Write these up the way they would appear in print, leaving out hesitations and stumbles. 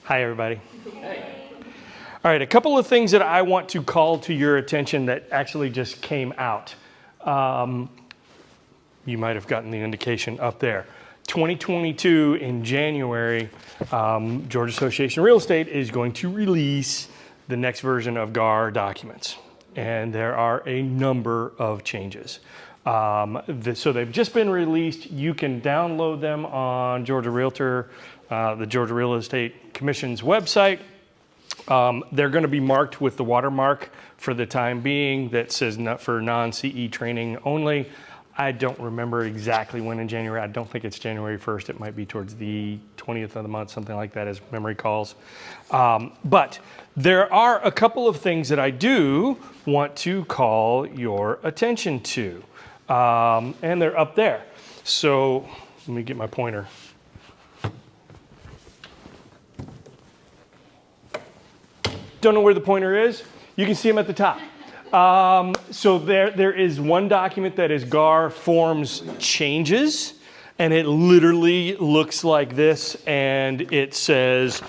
Hi, everybody. Hey. All right, a couple of things that I want to call to your attention that actually just came out. You might have gotten the indication up there. 2022 in January, Georgia Association of Real Estate is going to release the next version of GAR documents. And there are a number of changes. So they've just been released. You can download them on Georgia Realtor, the Georgia Real Estate Commission's website. They're going to be marked with the watermark for the time being that says not for non-CE training only. I don't remember exactly when in January. I don't think it's January 1st. It might be towards the 20th of the month, something like that as memory calls. But there are a couple of things that I do want to call your attention to. And they're up there. So let me get my pointer. Don't know where the pointer is? You can see them at the top. So there is one document that is GAR Forms Changes, and it literally looks like this, and it says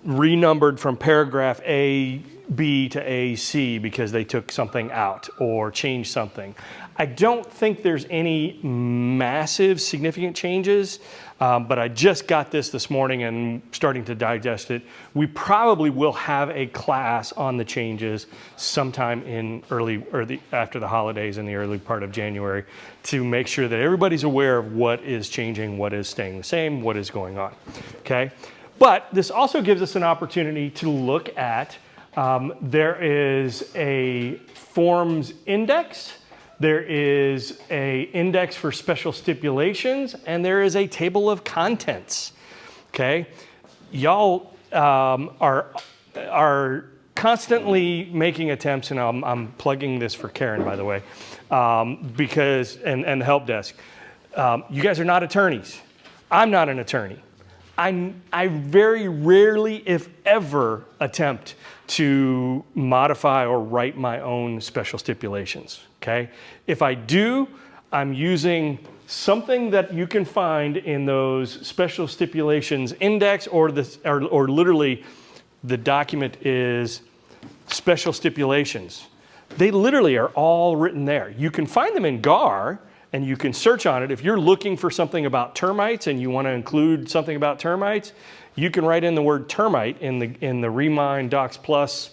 renumbered from paragraph A, B to A, C because they took something out or changed something. I don't think there's any massive significant changes, but I just got this morning and starting to digest it. We probably will have a class on the changes sometime in after the holidays in the early part of January to make sure that everybody's aware of what is changing, what is staying the same, what is going on, okay? But this also gives us an opportunity to look at, there is a forms index, there is an index for special stipulations, and there is a table of contents, okay? Y'all are constantly making attempts, and I'm plugging this for Karen, by the way, because, and the help desk. You guys are not attorneys. I'm not an attorney. I very rarely, if ever, attempt to modify or write my own special stipulations, okay? If I do, I'm using something that you can find in those special stipulations index or literally the document is special stipulations. They literally are all written there. You can find them in GAR, and you can search on it. If you're looking for something about termites and you want to include something about termites, you can write in the word termite in the Remind Docs Plus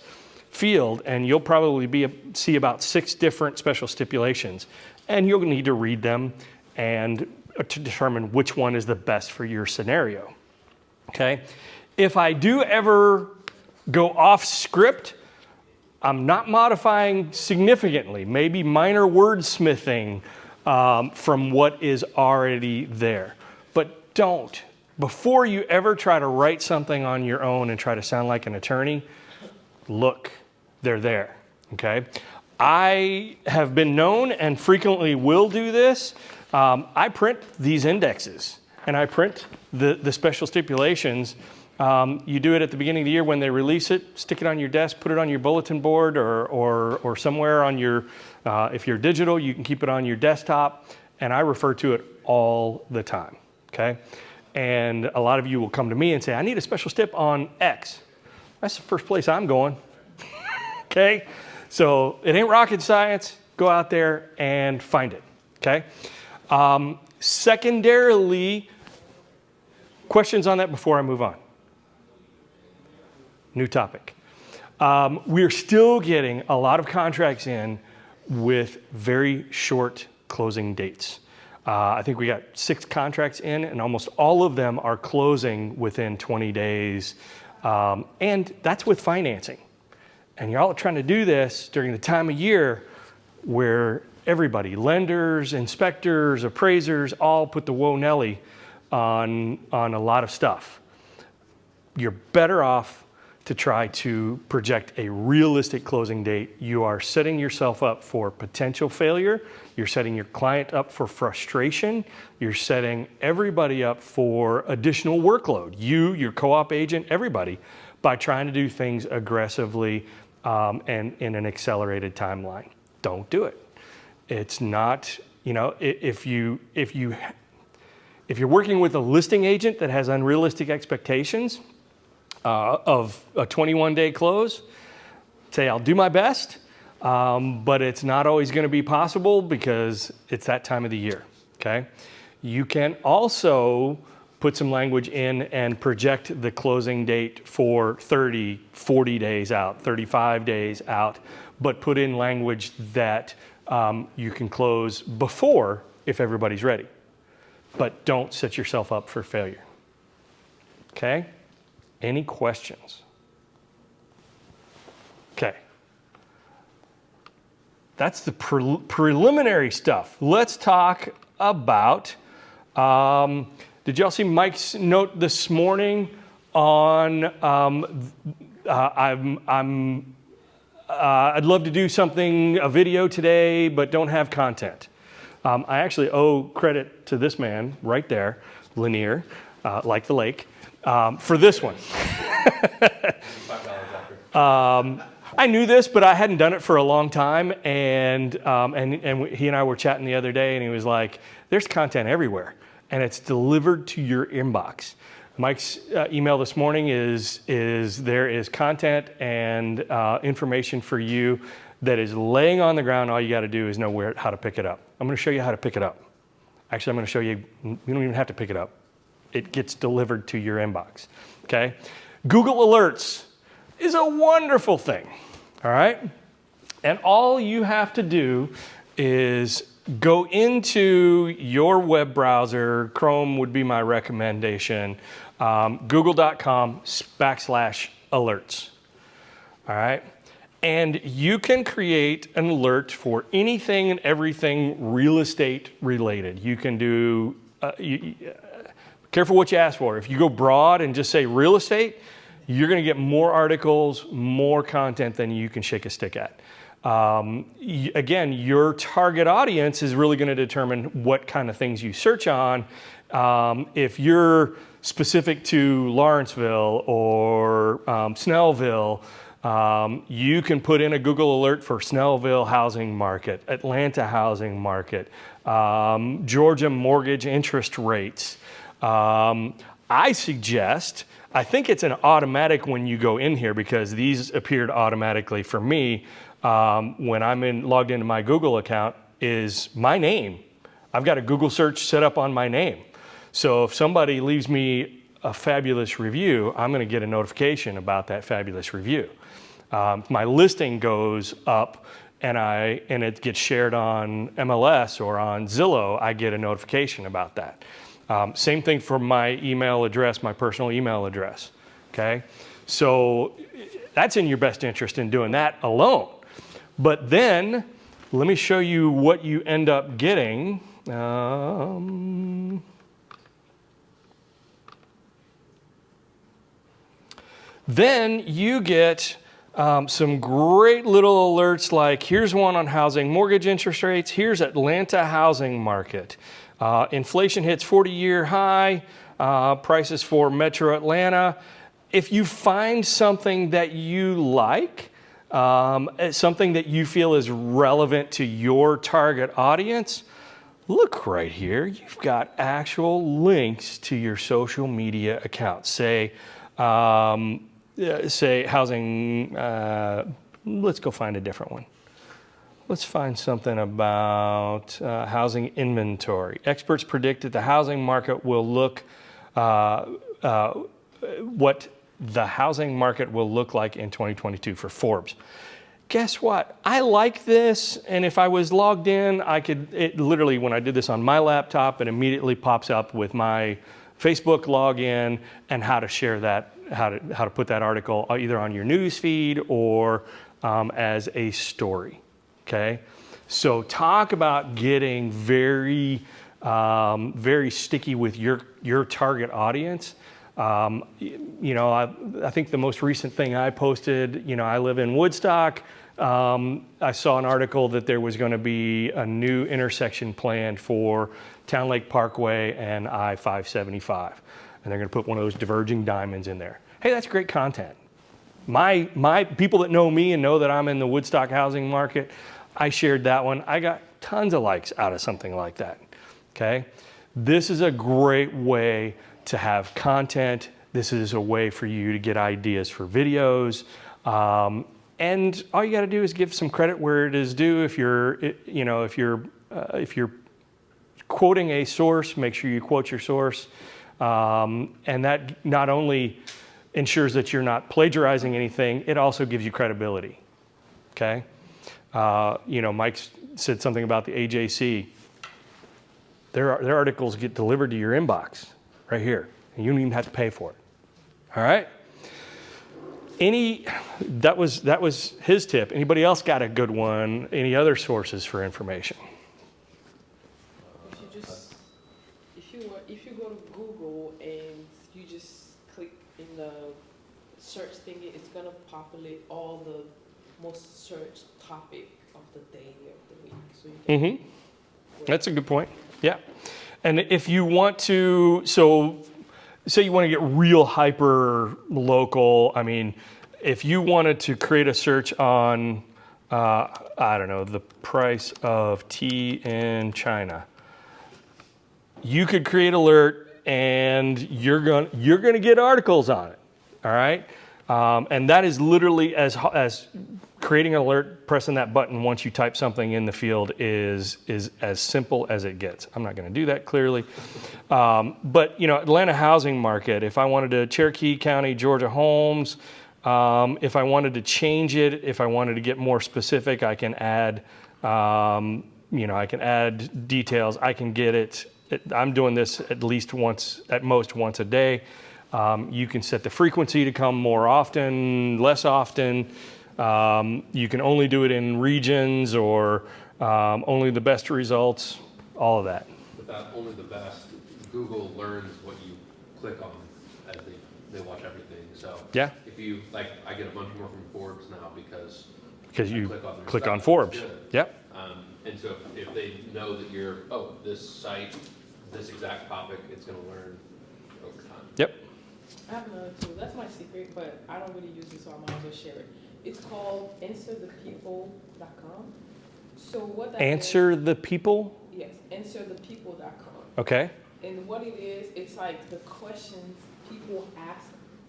field, and you'll probably see about 6 different special stipulations. And you'll need to read them and to determine which one is the best for your scenario, okay? If I do ever go off script, I'm not modifying significantly, maybe minor wordsmithing, from what is already there. But don't, before you ever try to write something on your own and try to sound like an attorney, look, they're there, okay? I have been known and frequently will do this. I print these indexes and I print the special stipulations. You do it at the beginning of the year when they release it, stick it on your desk, put it on your bulletin board or somewhere on your, if you're digital, you can keep it on your desktop, and I refer to it all the time, okay? And a lot of you will come to me and say, I need a special stip on X. That's the first place I'm going, okay? So it ain't rocket science. Go out there and find it, okay? Secondarily, questions on that before I move on? New topic. We're still getting a lot of contracts in with very short closing dates. I think we got 6 contracts in, and almost all of them are closing within 20 days. And that's with financing. And y'all are trying to do this during the time of year where everybody, lenders, inspectors, appraisers, all put the whoa Nelly on a lot of stuff. You're better off to try to project a realistic closing date. You are setting yourself up for potential failure. You're setting your client up for frustration. You're setting everybody up for additional workload. You, your co-op agent, everybody, by trying to do things aggressively and in an accelerated timeline. Don't do it. It's not, you know, if you're working with a listing agent that has unrealistic expectations, of a 21-day close. Say, I'll do my best, but it's not always going to be possible because it's that time of the year, okay? You can also put some language in and project the closing date for 30, 40 days out, 35 days out, but put in language that you can close before if everybody's ready. But don't set yourself up for failure. Okay? Any questions? Okay. That's the preliminary stuff. Let's talk about, did y'all see Mike's note this morning on, I'd love to do something, a video today, but don't have content. I actually owe credit to this man right there, Lanier, like the lake, for this one. I knew this, but I hadn't done it for a long time, and he and I were chatting the other day, and he was like, there's content everywhere, and it's delivered to your inbox. Mike's email this morning is there is content and information for you that is laying on the ground. All you got to do is know how to pick it up. I'm going to show you how to pick it up. Actually, I'm going to show you, you don't even have to pick it up. It gets delivered to your inbox, okay? Google Alerts is a wonderful thing, all right? And all you have to do is go into your web browser. Chrome would be my recommendation. Google.com/alerts, all right? And you can create an alert for anything and everything real estate related. You can do, careful what you ask for. If you go broad and just say real estate, you're gonna get more articles, more content than you can shake a stick at. Again, your target audience is really gonna determine what kind of things you search on. If you're specific to Lawrenceville or Snellville, you can put in a Google alert for Snellville housing market, Atlanta housing market, Georgia mortgage interest rates. I suggest, I think it's an automatic when you go in here because these appeared automatically for me when I'm logged into my Google account is my name. I've got a Google search set up on my name. So if somebody leaves me a fabulous review, I'm going to get a notification about that fabulous review. My listing goes up and it gets shared on MLS or on Zillow, I get a notification about that. Same thing for my email address, my personal email address, okay? So that's in your best interest in doing that alone. But then, let me show you what you end up getting. Then you get some great little alerts like here's one on housing mortgage interest rates, here's Atlanta housing market. Inflation hits 40-year high, prices for Metro Atlanta. If you find something that you like, something that you feel is relevant to your target audience, look right here. You've got actual links to your social media accounts. Say housing, let's go find a different one. Let's find something about housing inventory. Experts predict that the housing market will look, what the housing market will look like in 2022 for Forbes. Guess what? I like this, and if I was logged in, literally when I did this on my laptop, it immediately pops up with my Facebook login and how to share that, how to put that article either on your news feed or as a story. Okay, so talk about getting very, very sticky with your target audience. You know, I think the most recent thing I posted, you know, I live in Woodstock. I saw an article that there was going to be a new intersection planned for Town Lake Parkway and I-575, and they're going to put one of those diverging diamonds in there. Hey, that's great content. My people that know me and know that I'm in the Woodstock housing market, I shared that one. I got tons of likes out of something like that, okay? This is a great way to have content This is a way for you to get ideas for videos. And all you got to do is give some credit where it is due. If you're quoting a source, make sure you quote your source. And that not only ensures that you're not plagiarizing anything, it also gives you credibility. Okay? Mike said something about the AJC. Their articles get delivered to your inbox right here, and you don't even have to pay for it. All right? That was his tip. Anybody else got a good one? Any other sources for information? If you go to Google and you just click in the search thingy, it's gonna populate all the most searched topic of the day of the week. So you can. That's a good point. Yeah, and if you want to, so say you want to get real hyper local. I mean, if you wanted to create a search on, I don't know, the price of tea in China, you could create alert, and you're gonna get articles on it. All right, and that is literally as creating an alert, pressing that button once you type something in the field is as simple as it gets. I'm not going to do that clearly, but Atlanta housing market. If I wanted to Cherokee County, Georgia homes, if I wanted to change it, if I wanted to get more specific, I can add, I can add details. I can get it. I'm doing this at least once, at most once a day. You can set the frequency to come more often, less often. You can only do it in regions or only the best results, all of that. Without only the best, Google learns what you click on as they watch everything. So yeah. If you, I get a bunch more from Forbes now because you click on Forbes. Yep. And so if they know that you're, this site, this exact topic, it's going to learn over time. Yep. I have another tool. That's my secret, but I don't really use it, so I might as well share it. It's called answerthepeople.com. So what that Answer the people? Yes, answerthepeople.com. Okay. And what it is, it's like the questions people ask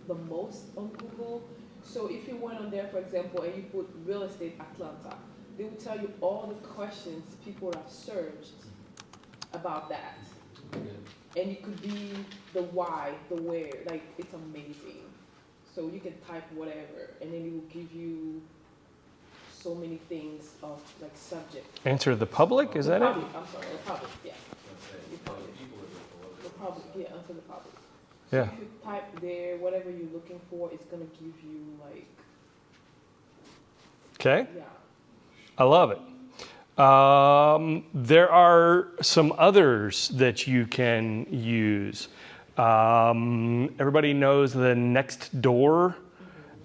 the most on Google. So if you went on there, for example, and you put real estate Atlanta, they will tell you all the questions people have searched about that. And it could be the why, the where, it's amazing. So you can type whatever, and then it will give you so many things of subject. Answer the public, is that it? I'm sorry, the public, yeah. The public, yeah, answer the public. So Yeah. if you type there, whatever you're looking for, it's gonna give you Okay. yeah. I love it. There are some others that you can use. Everybody knows the Nextdoor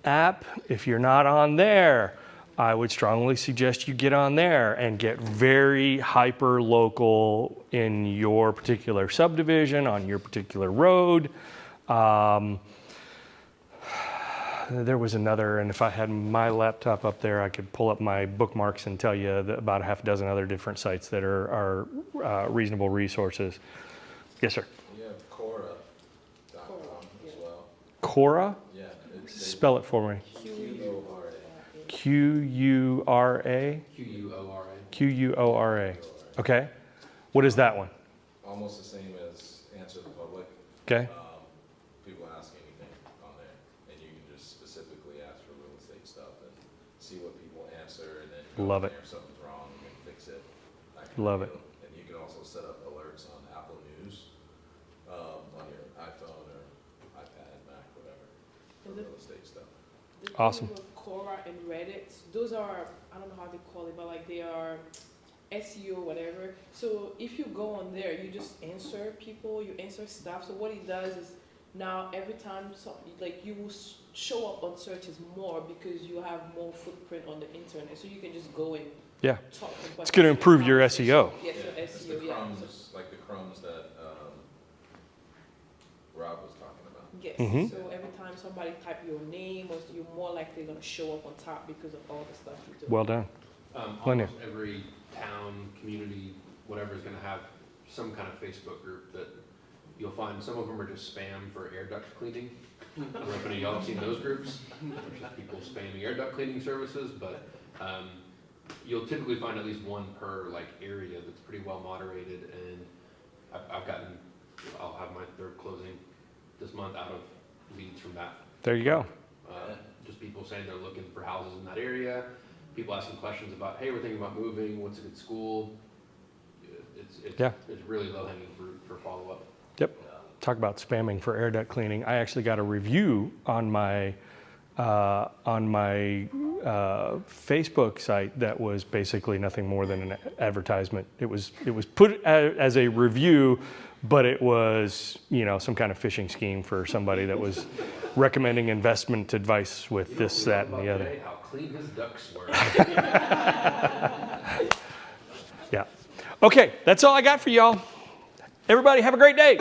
app. If you're not on there, I would strongly suggest you get on there and get very hyper local in your particular subdivision, on your particular road. There was another, and if I had my laptop up there, I could pull up my bookmarks and tell you about a half dozen other different sites that are reasonable resources. Yes, sir. You have Quora.com as well. Quora? Yeah. Spell it for me. Quora. Quura? Quora. Quora. Okay. What is that one? Almost the same as Answer the Public. Okay. People ask anything on there, and you can just specifically ask for real estate stuff and see what people answer, and then Love it. If something's wrong, you can fix it. Love it. And you can also set up alerts on Apple News on your iPhone or iPad, Mac, whatever, for real estate stuff. The thing Awesome. with Quora and Reddit, those are, I don't know how they call it, but they are SEO, whatever. So if you go on there, you just answer people, you answer stuff. So what it does is now every time, you will show up on searches more because you have more footprint on the internet. So you can just go and Yeah. talk. It's going to improve your SEO. Yes, Yeah, your it's SEO, the yeah. crumbs, like the crumbs that Rob was talking about. Yes. Mhm. So every time somebody type your name, or you're more likely going to show up on top because of all the stuff you do. Well done. Linear. Almost every town, community, whatever is going to have some kind of Facebook group that you'll find some of them are just spam for air duct cleaning. I don't know if any of y'all have seen those groups, there's just people spamming air duct cleaning services, but you'll typically find at least one per like area that's pretty well moderated, and I'll have my third closing this month out of leads from that. There you go. Just people saying they're looking for houses in that area, people asking questions about, hey, we're thinking about moving, what's a good school? It's really low hanging fruit for follow-up. Yep. Talk about spamming for air duct cleaning. I actually got a review on my Facebook site that was basically nothing more than an advertisement. It was put as a review, but it was, you know, some kind of phishing scheme for somebody that was recommending investment advice with this, that, and the other. How clean his ducks were. Yeah. Okay, that's all I got for y'all. Everybody have a great day.